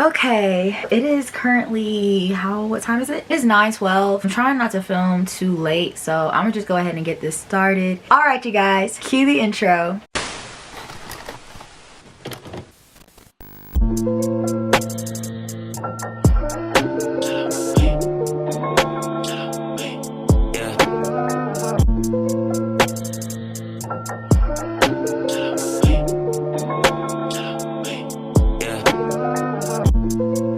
Okay, it is currently, what time is it? It is 9:12. I'm trying not to film too late, so I'm gonna just go ahead and get this started. All right, you guys, cue the intro.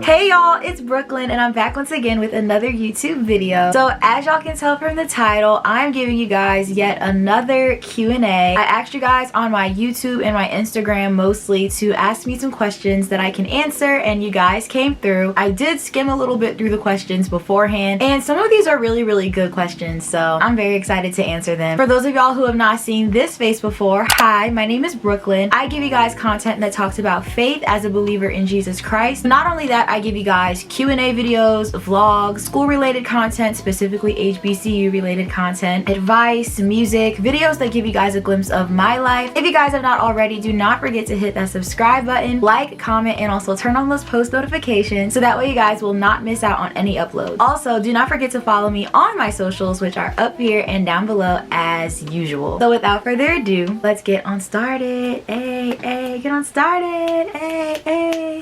Hey y'all, it's Brooklyn and I'm back once again with another YouTube video. So as y'all can tell from the title, I'm giving you guys yet another Q&A. I asked you guys on my YouTube and my Instagram mostly to ask me some questions that I can answer, and you guys came through. I did skim a little bit through the questions beforehand, and some of these are really good questions, so I'm very excited to answer them. For those of y'all who have not seen this face before, hi, my name is Brooklyn. I give you guys content that talks about faith as a believer in Jesus Christ. Not only that, I give you guys Q&A videos, vlogs, school related content, specifically HBCU related content, advice, music, videos that give you guys a glimpse of my life. If you guys have not already, do not forget to hit that subscribe button, like, comment, and also turn on those post notifications so that way you guys will not miss out on any uploads. Also, do not forget to follow me on my socials, which are up here and down below as usual. So without further ado, let's get on started. Get on started.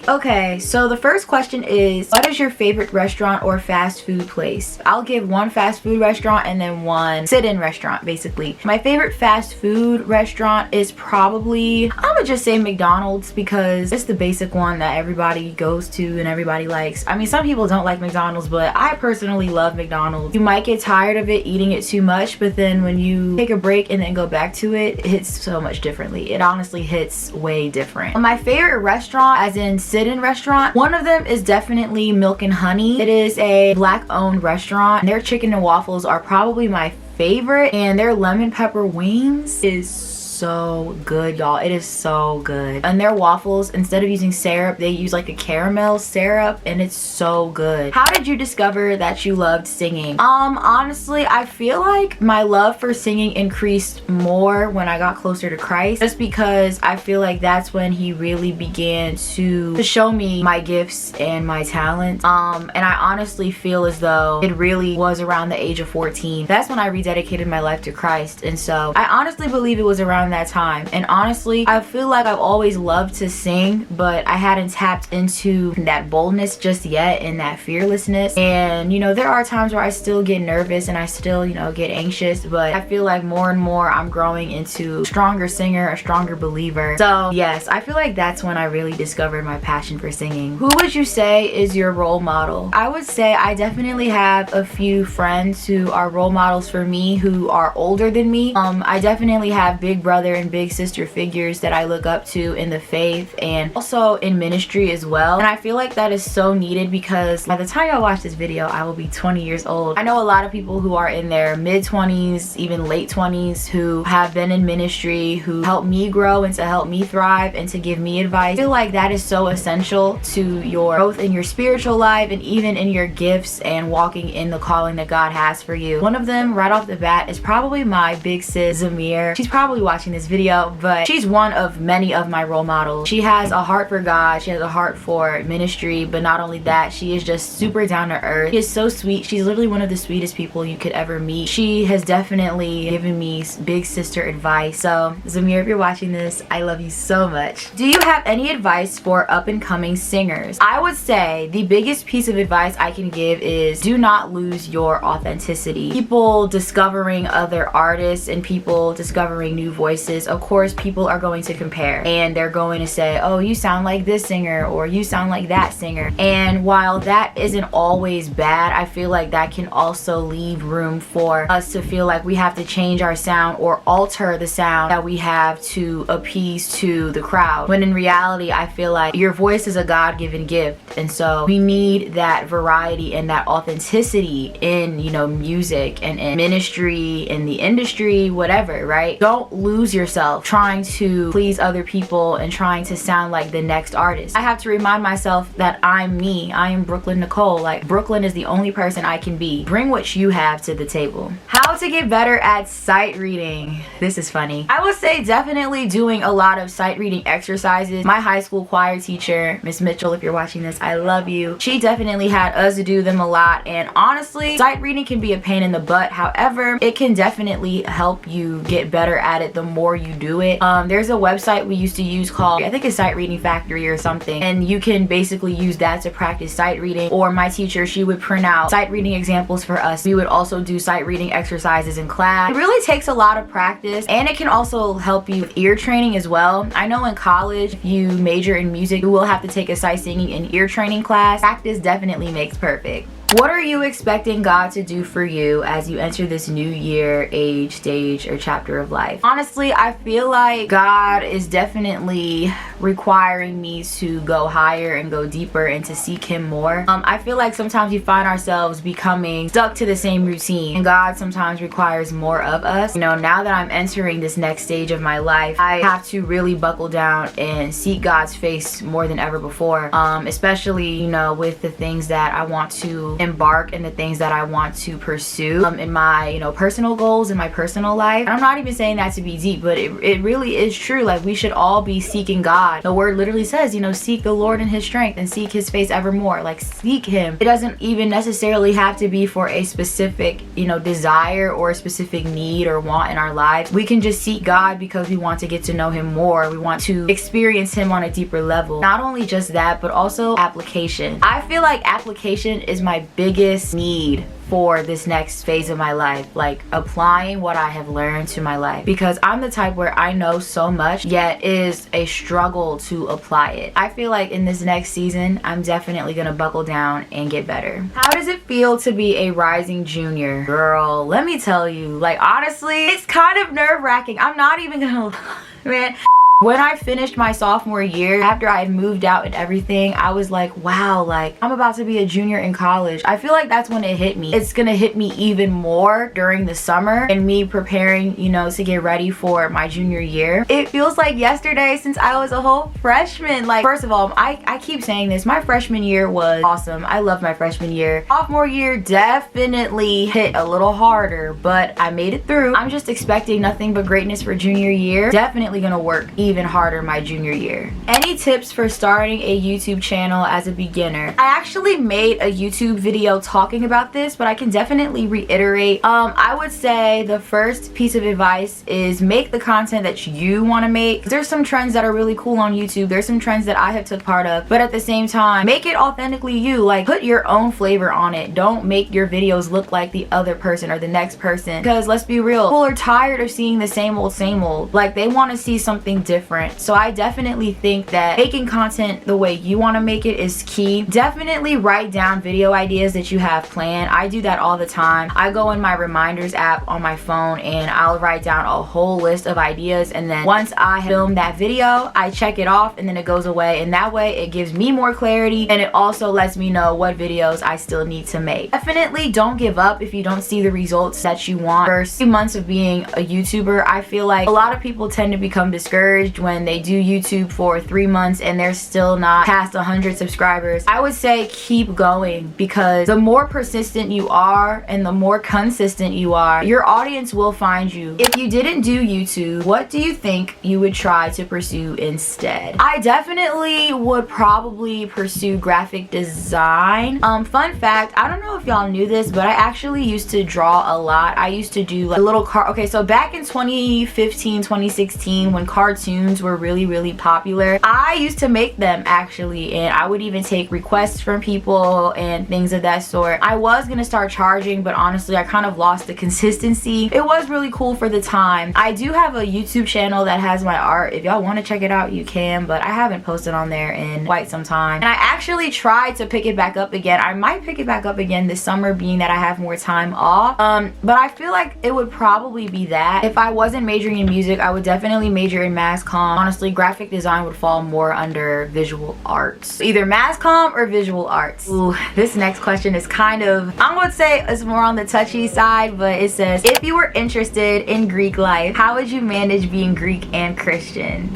Okay, so the first question is, what is your favorite restaurant or fast food place? I'll give one fast food restaurant and then one sit-in restaurant, basically. My favorite fast food restaurant is probably, I'm gonna just say McDonald's, because it's the basic one that everybody goes to and everybody likes. I mean, some people don't like McDonald's, but I personally love McDonald's. You might get tired of it eating it too much, but then when you take a break and then go back to it, it hits so much differently. It honestly hits way different. My favorite restaurant, as in sit-in restaurant, one of them is definitely Milk and Honey. It is a black owned restaurant. Their chicken and waffles are probably my favorite, and their lemon pepper wings is so good, y'all. It is so good. And their waffles, instead of using syrup, they use like a caramel syrup, and it's so good. How did you discover that you loved singing? Honestly, I feel like my love for singing increased more when I got closer to Christ, just because I feel like that's when he really began to show me my gifts and my talents. And I honestly feel as though it really was around the age of 14. That's when I rededicated my life to Christ, and so I honestly believe it was around that time. And honestly, I feel like I've always loved to sing, but I hadn't tapped into that boldness just yet and that fearlessness. And you know, there are times where I still get nervous and I still, you know, get anxious, but I feel like more and more I'm growing into a stronger singer, a stronger believer. So yes, I feel like that's when I really discovered my passion for singing. Who would you say is your role model? I would say I definitely have a few friends who are role models for me who are older than me. I definitely have big brother and big sister figures that I look up to in the faith and also in ministry as well. And I feel like that is so needed, because by the time y'all watch this video, I will be 20 years old. I know a lot of people who are in their mid-20s, even late 20s, who have been in ministry, who helped me grow and to help me thrive and to give me advice. I feel like that is so essential to your growth in your spiritual life and even in your gifts and walking in the calling that God has for you. One of them right off the bat is probably my big sis, Zamir. She's probably watching this video, but she's one of many of my role models. She has a heart for God, she has a heart for ministry, but not only that, she is just super down to earth. She is so sweet. She's literally one of the sweetest people you could ever meet. She has definitely given me big sister advice. So Zamir, if you're watching this, I love you so much. Do you have any advice for up and coming singers? I would say the biggest piece of advice I can give is do not lose your authenticity. People discovering other artists and people discovering new voices, of course people are going to compare and they're going to say, oh, you sound like this singer or you sound like that singer. And while that isn't always bad, I feel like that can also leave room for us to feel like we have to change our sound or alter the sound that we have to appease to the crowd, when in reality I feel like your voice is a God-given gift, and so we need that variety and that authenticity in, you know, music and in ministry, in the industry, whatever, right? Don't lose lose yourself trying to please other people and trying to sound like the next artist. I have to remind myself that I'm me. I am Brooklyn Nicole. Like, Brooklyn is the only person I can be. Bring what you have to the table. How to get better at sight reading. This is funny. I would say definitely doing a lot of sight reading exercises. My high school choir teacher, Miss Mitchell, if you're watching this, I love you. She definitely had us do them a lot, and honestly, sight reading can be a pain in the butt. However, it can definitely help you get better at it the more you do it. There's a website we used to use called, I think it's Sight Reading Factory or something, and you can basically use that to practice sight reading. Or my teacher, she would print out sight reading examples for us. We would also do sight reading exercises in class. It really takes a lot of practice, and it can also help you with ear training as well. I know in college, if you major in music, you will have to take a sight singing and ear training class. Practice definitely makes perfect. What are you expecting God to do for you as you enter this new year, age, stage, or chapter of life? Honestly, I feel like God is definitely requiring me to go higher and go deeper and to seek Him more. I feel like sometimes we find ourselves becoming stuck to the same routine, and God sometimes requires more of us. You know, now that I'm entering this next stage of my life, I have to really buckle down and seek God's face more than ever before, especially, you know, with the things that I want to embark and the things that I want to pursue in my, you know, personal goals in my personal life. And I'm not even saying that to be deep, but it really is true. Like, we should all be seeking God. The word literally says, you know, seek the Lord in His strength and seek His face evermore. Like, seek Him. It doesn't even necessarily have to be for a specific, you know, desire or a specific need or want in our lives. We can just seek God because we want to get to know Him more. We want to experience Him on a deeper level. Not only just that, but also application. I feel like application is my biggest need for this next phase of my life, like applying what I have learned to my life, because I'm the type where I know so much yet it is a struggle to apply it. I feel like in this next season I'm definitely gonna buckle down and get better. How does it feel to be a rising junior? Girl, let me tell you, like, honestly, it's kind of nerve-wracking. I'm not even gonna man. When I finished my sophomore year, after I had moved out and everything, I was like, wow, like, I'm about to be a junior in college. I feel like that's when it hit me. It's gonna hit me even more during the summer and me preparing, you know, to get ready for my junior year. It feels like yesterday since I was a whole freshman. Like, first of all, I keep saying this, my freshman year was awesome. I loved my freshman year. Sophomore year definitely hit a little harder, but I made it through. I'm just expecting nothing but greatness for junior year. Definitely gonna work even harder my junior year. Any tips for starting a YouTube channel as a beginner? I actually made a YouTube video talking about this, but I can definitely reiterate. I would say the first piece of advice is make the content that you want to make. There's some trends that are really cool on YouTube. There's some trends that I have took part of, but at the same time, make it authentically you. Like, put your own flavor on it. Don't make your videos look like the other person or the next person, because let's be real, people are tired of seeing the same old. Like, they want to see something different. So I definitely think that making content the way you want to make it is key. Definitely write down video ideas that you have planned. I do that all the time. I go in my reminders app on my phone and I'll write down a whole list of ideas, and then once I film that video, I check it off and then it goes away, and that way it gives me more clarity and it also lets me know what videos I still need to make. Definitely don't give up if you don't see the results that you want. First few months of being a YouTuber, I feel like a lot of people tend to become discouraged when they do YouTube for 3 months and they're still not past 100 subscribers. I would say keep going, because the more persistent you are and the more consistent you are, your audience will find you. If you didn't do YouTube, what do you think you would try to pursue instead? I definitely would probably pursue graphic design. Fun fact, I don't know if y'all knew this, but I actually used to draw a lot. I used to do like little okay, so back in 2015, 2016, when cartoons were really popular, I used to make them actually, and I would even take requests from people and things of that sort. I was gonna start charging, but honestly I kind of lost the consistency. It was really cool for the time. I do have a YouTube channel that has my art. If y'all want to check it out, you can, but I haven't posted on there in quite some time, and I actually tried to pick it back up again. I might pick it back up again this summer, being that I have more time off, but I feel like it would probably be that. If I wasn't majoring in music, I would definitely major in mass comm. Honestly, graphic design would fall more under visual arts. Either mass comm or visual arts. Ooh, this next question is kind of, I'm gonna say it's more on the touchy side, but it says, if you were interested in Greek life, how would you manage being Greek and Christian?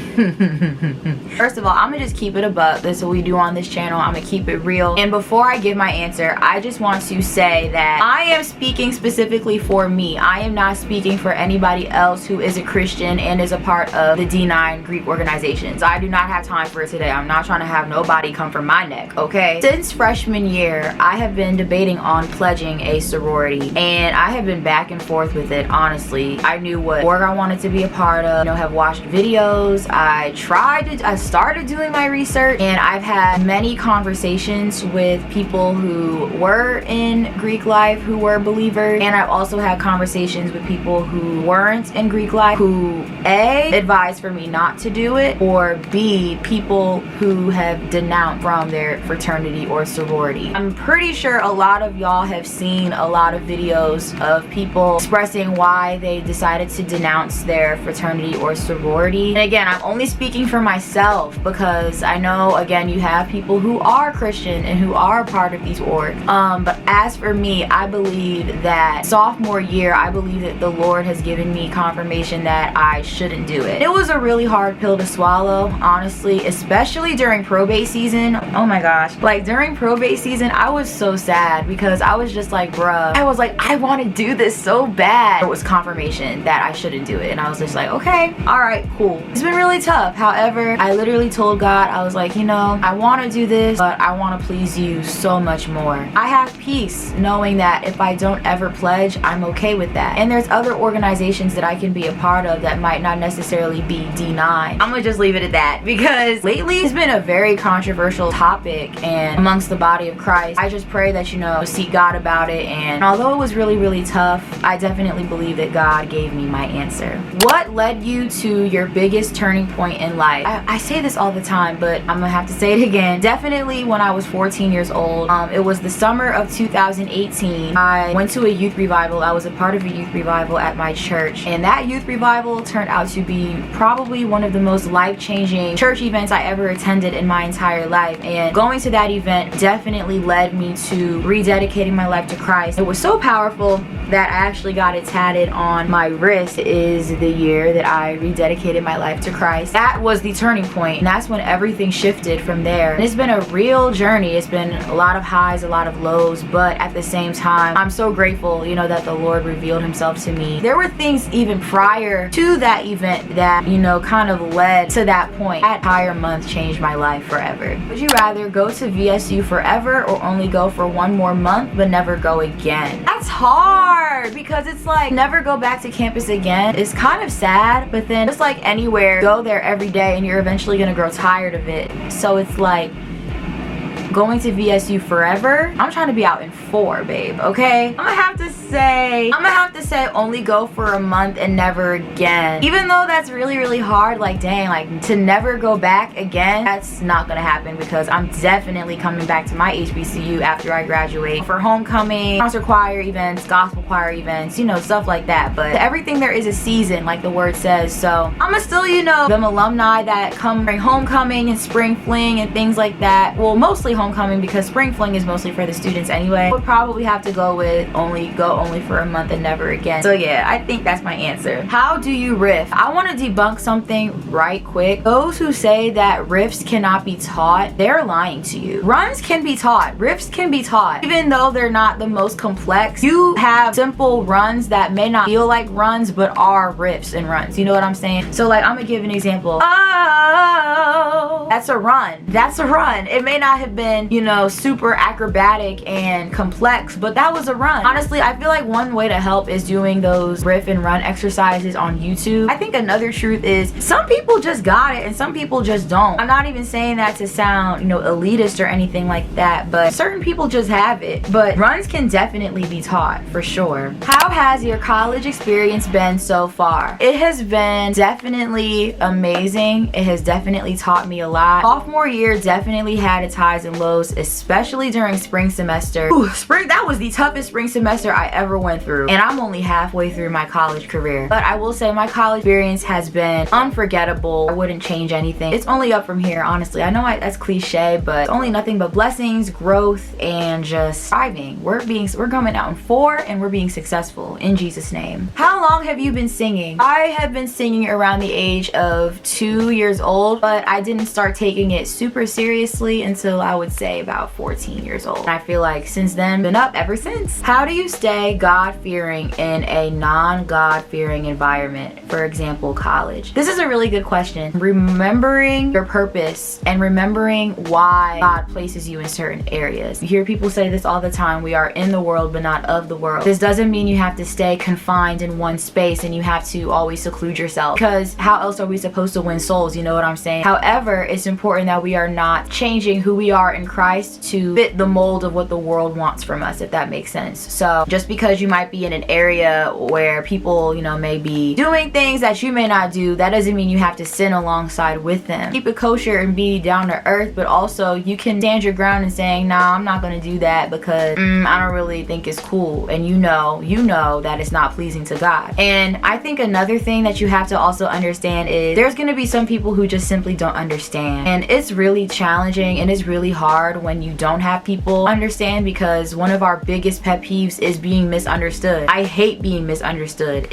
First of all, I'm gonna just keep it a buck. That's what we do on this channel. I'm gonna keep it real. And before I give my answer, I just want to say that I am speaking specifically for me. I am not speaking for anybody else who is a Christian and is a part of the D9 Greek organizations. I do not have time for it today. I'm not trying to have nobody come for my neck, okay? Since freshman year, I have been debating on pledging a sorority, and I have been back and forth with it, honestly. I knew what org I wanted to be a part of, have watched videos. I started doing my research, and I've had many conversations with people who were in Greek life, who were believers, and I've also had conversations with people who weren't in Greek life, who A, advised for me not to do it, or B, people who have denounced from their fraternity or sorority. I'm pretty sure a lot of y'all have seen a lot of videos of people expressing why they decided to denounce their fraternity or sorority. And again, I'm only speaking for myself because I know, again, you have people who are Christian and who are part of these orgs. But as for me, I believe that sophomore year, I believe that the Lord has given me confirmation that I shouldn't do it. It was a really hard pill to swallow, honestly, especially during probate season. Oh my gosh. Like during probate season, I was so sad because I was just like, bruh, I was like, I want to do this so bad. It was confirmation that I shouldn't do it. And I was just like, okay, all right, cool. It's been really tough. However, I literally told God, I was like, I want to do this, but I want to please you so much more. I have peace knowing that if I don't ever pledge, I'm okay with that. And there's other organizations that I can be a part of that might not necessarily be D9. I'm gonna just leave it at that because lately it's been a very controversial topic and amongst the body of Christ. I just pray that, seek God about it. And although it was really, really tough, I definitely believe that God gave me my answer. What led you to your biggest turning point in life? I say this all the time, but I'm gonna have to say it again. Definitely when I was 14 years old. It was the summer of 2018. I went to a youth revival. I was a part of a youth revival at my church, and that youth revival turned out to be probably one of the most life-changing church events I ever attended in my entire life. And going to that event definitely led me to rededicating my life to Christ. It was so powerful that I actually got it tatted on my wrist. Is the year that I rededicated my life to Christ. That was the turning point, and that's when everything shifted from there. And it's been a real journey. It's been a lot of highs, a lot of lows, but at the same time, I'm so grateful, that the Lord revealed himself to me. There were things even prior to that event that, kind of led to that point. That entire month changed my life forever. Would you rather go to VSU forever or only go for one more month but never go again? That's hard because it's like never go back to campus again. It's kind of sad, but then just like anywhere, go there every day and you're eventually gonna grow tired of it. So it's like going to VSU forever. I'm trying to be out in 4, babe, okay? I'm gonna have to say only go for a month and never again. Even though that's really, really hard, like dang, like to never go back again, that's not gonna happen because I'm definitely coming back to my HBCU after I graduate for homecoming, concert choir events, gospel choir events, stuff like that. But everything there is a season, like the word says. So I'm gonna still, them alumni that come during homecoming and spring fling and things like that. Well, mostly homecoming because spring fling is mostly for the students anyway. Would probably have to go with only for a month and never again. So yeah, I think that's my answer. How do you riff? I want to debunk something right quick. Those who say that riffs cannot be taught, they're lying to you. Runs can be taught. Riffs can be taught. Even though they're not the most complex, you have simple runs that may not feel like runs but are riffs and runs. You know what I'm saying? So like I'm gonna give an example. Oh, that's a run. That's a run. It may not have been, super acrobatic and complex, but that was a run. Honestly, I feel like one way to help is doing those riff and run exercises on YouTube. I think another truth is some people just got it and some people just don't. I'm not even saying that to sound, elitist or anything like that, but certain people just have it. But runs can definitely be taught for sure. How has your college experience been so far? It has been definitely amazing. It has definitely taught me a lot. Sophomore year definitely had its highs and lows. close, especially during spring semester. Ooh, that was the toughest spring semester I ever went through, and I'm only halfway through my college career. But I will say my college experience has been unforgettable. I wouldn't change anything. It's only up from here, honestly. I know that's cliche, but it's only nothing but blessings, growth, and just thriving. We're coming out in 4 and we're being successful in Jesus' name. How long have you been singing? I have been singing around the age of 2 years old, but I didn't start taking it super seriously until I would say about 14 years old. And I feel like since then, been up ever since. How do you stay God-fearing in a non-God-fearing environment? For example, college. This is a really good question. Remembering your purpose and remembering why God places you in certain areas. You hear people say this all the time: we are in the world but not of the world. This doesn't mean you have to stay confined in one space and you have to always seclude yourself, because how else are we supposed to win souls? You know what I'm saying? However, it's important that we are not changing who we are in Christ to fit the mold of what the world wants from us, if that makes sense. So just because you might be in an area where people, you know, may be doing things that you may not do, that doesn't mean you have to sin alongside with them. Keep it kosher and be down to earth, but also you can stand your ground and saying, nah, I'm not gonna do that because I don't really think it's cool, and you know that it's not pleasing to God. And I think another thing that you have to also understand is there's gonna be some people who just simply don't understand, and it's really challenging and it's really hard when you don't have people understand, because one of our biggest pet peeves is being misunderstood. I hate being misunderstood.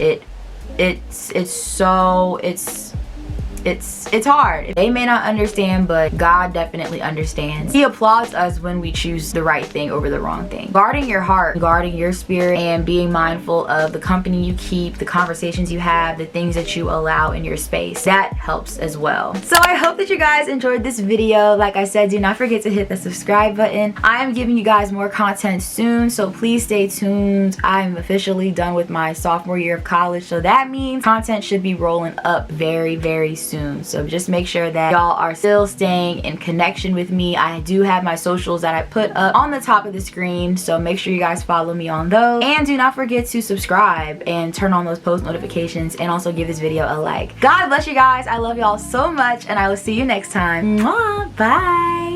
It's hard. They may not understand, but God definitely understands. He applauds us when we choose the right thing over the wrong thing. Guarding your heart, guarding your spirit, and being mindful of the company you keep, the conversations you have, the things that you allow in your space, that helps as well. So I hope that you guys enjoyed this video. Like I said, do not forget to hit the subscribe button. I am giving you guys more content soon, so please stay tuned. I'm officially done with my sophomore year of college, so that means content should be rolling up very, very soon. So just make sure that y'all are still staying in connection with me. I do have my socials that I put up on the top of the screen, so make sure you guys follow me on those, and do not forget to subscribe and turn on those post notifications, and also give this video a like. God bless you guys. I love y'all so much, and I will see you next time. Mwah, bye.